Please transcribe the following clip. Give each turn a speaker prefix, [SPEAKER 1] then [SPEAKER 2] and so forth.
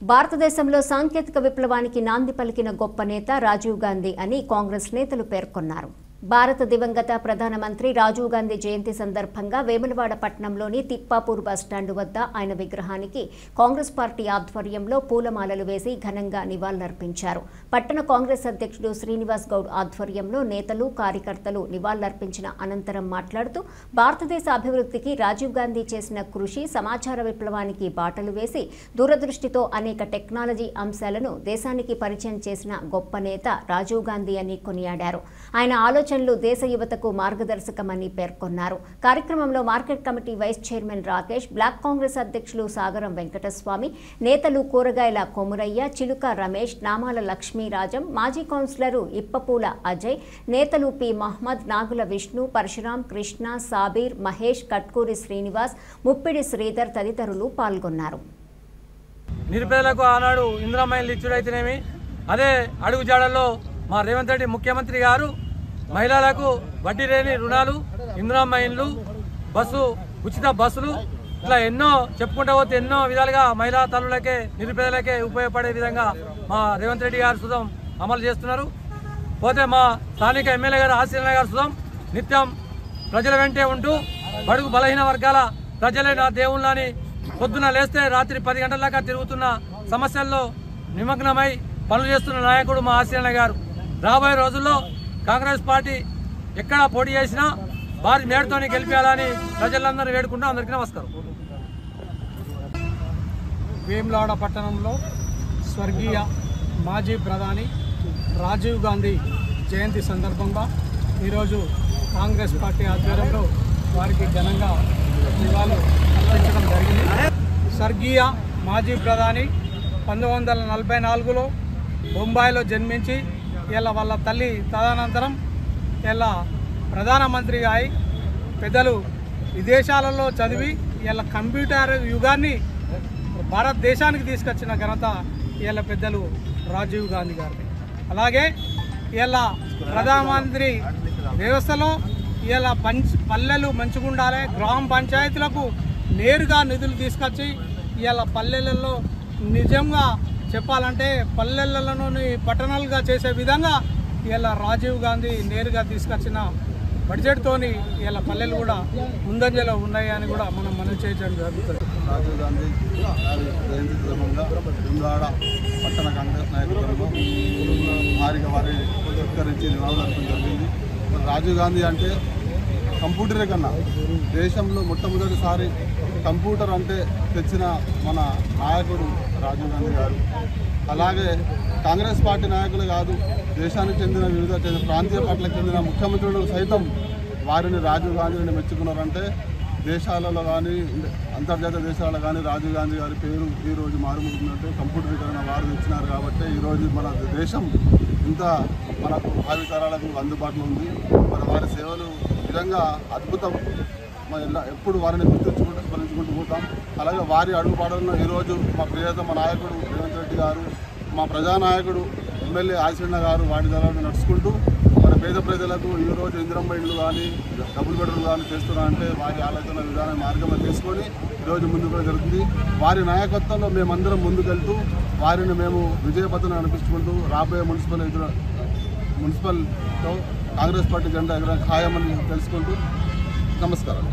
[SPEAKER 1] భారతదేశంలో సాంకేతిక విప్లవానికి నాంది పలికిన గొప్ప నేత రాజీవ్ గాంధీ అని కాంగ్రెస్ నేతలు పేర్కొన్నారు. భారత దివంగత ప్రధానమంత్రి రాజీవ్ గాంధీ జయంతి సందర్భంగా వేములవాడ పట్టణంలోని తిప్పాపూర్ బస్టాండు వద్ద ఆయన విగ్రహానికి కాంగ్రెస్ పార్టీ ఆధ్వర్యంలో పూలమాలలు వేసి ఘనంగా నివాళులర్పించారు. పట్టణ కాంగ్రెస్ అధ్యక్షుడు శ్రీనివాస్ గౌడ్ ఆధ్వర్యంలో నేతలు కార్యకర్తలు నివాళులర్పించిన అనంతరం మాట్లాడుతూ భారతదేశ అభివృద్ధికి రాజీవ్ గాంధీ చేసిన కృషి సమాచార విప్లవానికి బాటలు వేసి దూరదృష్టితో అనేక టెక్నాలజీ అంశాలను దేశానికి పరిచయం చేసిన గొప్ప నేత రాజీవ్ గాంధీ అని కొనియాడారు. ఆయన ఆలోచనలు దేశ యువతకు మార్గదర్శకమని పేర్కొన్నారు. కార్యక్రమంలో market committee vice chairman Rakesh, block Congress అధ్యక్షులు సాగరం వెంకటస్వామి, నేతలు కూరగాయల కొమురయ్య, చిలుక రమేష్, నామాల లక్ష్మీరాజం, మాజీ కౌన్సిలరు ఇప్పపూల అజయ్, నేతలు పి మహ్మద్, నాగుల విష్ణు, పరశురాం, కృష్ణ, సాబీర్, మహేష్, కట్కూరి శ్రీనివాస్, ముప్పిడి శ్రీధర్ తదితరులు పాల్గొన్నారు.
[SPEAKER 2] నిరుపేదలకు ఆనాడు ఇందిరామైన్లు ఇచ్చుడైతేనేమి, అదే అడుగుజాడల్లో మా రేవంత్ రెడ్డి ముఖ్యమంత్రి గారు మహిళలకు వడ్డీ లేని రుణాలు, ఇందిరామైన్లు, ఉచిత బస్సులు, ఇట్లా ఎన్నో చెప్పుకుంటూ పోతే ఎన్నో విధాలుగా మహిళా తల్లులకే నిరుపేదలకే ఉపయోగపడే విధంగా మా రేవంత్ రెడ్డి గారు సుతం అమలు చేస్తున్నారు. పోతే మా స్థానిక ఎమ్మెల్యే గారు ఆశీర్ణ గారు సుతం నిత్యం ప్రజల వెంటే ఉంటూ బడుగు బలహీన వర్గాల ప్రజలే నా దేవుళ్ళని పొద్దున లేస్తే రాత్రి 10 గంటల దాకా తిరుగుతున్న సమస్యల్లో నిమగ్నమై పనులు చేస్తున్న నాయకుడు మా ఆశీర్ణ గారు. రాబోయే రోజుల్లో కాంగ్రెస్ పార్టీ ఎక్కడ పోటీ చేసినా భారీ మేడతోని గెలిపేయాలని ప్రజలందరూ వేడుకుంటూ అందరికీ నమస్కారం.
[SPEAKER 3] వేములవాడ పట్టణంలో స్వర్గీయ మాజీ ప్రధాని రాజీవ్ గాంధీ జయంతి సందర్భంగా ఈరోజు కాంగ్రెస్ పార్టీ ఆధ్వర్యంలో వారికి ఘనంగా నివాళులు అర్పించడం జరిగింది. స్వర్గీయ మాజీ ప్రధాని 1944లో బొంబాయిలో జన్మించి ఇలా వాళ్ళ తల్లి తదనంతరం ఇలా ప్రధానమంత్రిగా అయి పెద్దలు విదేశాలలో చదివి ఇలా కంప్యూటర్ యుగాన్ని భారతదేశానికి తీసుకొచ్చిన ఘనత ఇలా పెద్దలు రాజీవ్ గాంధీ గారిది. అలాగే ఇలా ప్రధానమంత్రి వ్యవస్థలో ఇలా పల్లెలు మంచిగా ఉండాలి, గ్రామ పంచాయతీలకు నేరుగా నిధులు తీసుకొచ్చి ఇలా పల్లెలలో నిజంగా చెప్పాలంటే పల్లెలలోని పట్టణాలుగా చేసే విధంగా ఇలా రాజీవ్ గాంధీ నేరుగా తీసుకొచ్చిన బడ్జెట్తోని ఇలా పల్లెలు కూడా ముందంజలో ఉన్నాయి అని కూడా మనం మనవి చేయడం జరుగుతుంది.
[SPEAKER 4] రాజీవ్ గాంధీ జయంతి సందర్భంగా వేములవాడ పట్టణ కాంగ్రెస్ నాయకులను వారి సత్కరించి నివాళులర్పణ జరిగింది. రాజీవ్ గాంధీ అంటే కంప్యూటరే కన్నా దేశంలో మొట్టమొదటిసారి కంప్యూటర్ అంటే తెచ్చిన మన నాయకుడు రాజీవ్ గాంధీ గారు. అలాగే కాంగ్రెస్ పార్టీ నాయకులు కాదు, దేశానికి చెందిన వివిధ ప్రాంతీయ పార్టీలకు చెందిన ముఖ్యమంత్రులు సైతం వారిని రాజీవ్ గాంధీని మెచ్చుకున్నారంటే దేశాలలో కానీ అంతర్జాతీయ దేశాలలో కానీ రాజీవ్ గాంధీ గారి పేరు ఈరోజు మారుమోగుతుందంటే కంప్యూటరీకరణ వారు తెచ్చినారు కాబట్టి ఈరోజు మన దేశం ఇంత మనకు భావితరాలకు అందుబాటులో ఉంది. వారి సేవలు నిజంగా అద్భుతం. ఎప్పుడు వారిని గుర్తించుకుంటూ స్మరించుకుంటూ పోతాం. అలాగే వారి అడుగుపాడలను ఈరోజు మా ప్రియతమ నాయకుడు రేవంత్ రెడ్డి గారు, మా ప్రజానాయకుడు ఎమ్మెల్యే ఆశీర్ణ గారు వాటి ద్వారా నడుచుకుంటూ మన పేద ప్రజలకు ఈరోజు ఇందిరమ్మ ఇళ్ళు కానీ డబుల్ బెడ్రూమ్ కానీ చేస్తున్నారంటే వారి ఆలోచన విధానం మార్గంలో తీసుకొని ఈరోజు ముందుకు జరుగుతుంది. వారి నాయకత్వంలో మేమందరం ముందుకెళ్తూ వారిని మేము విజయపథం నడిపించుకుంటూ రాబోయే మున్సిపల్తో కాంగ్రెస్ పార్టీ జెండా ఎగర ఖాయమని తెలుసుకుంటూ నమస్కారం.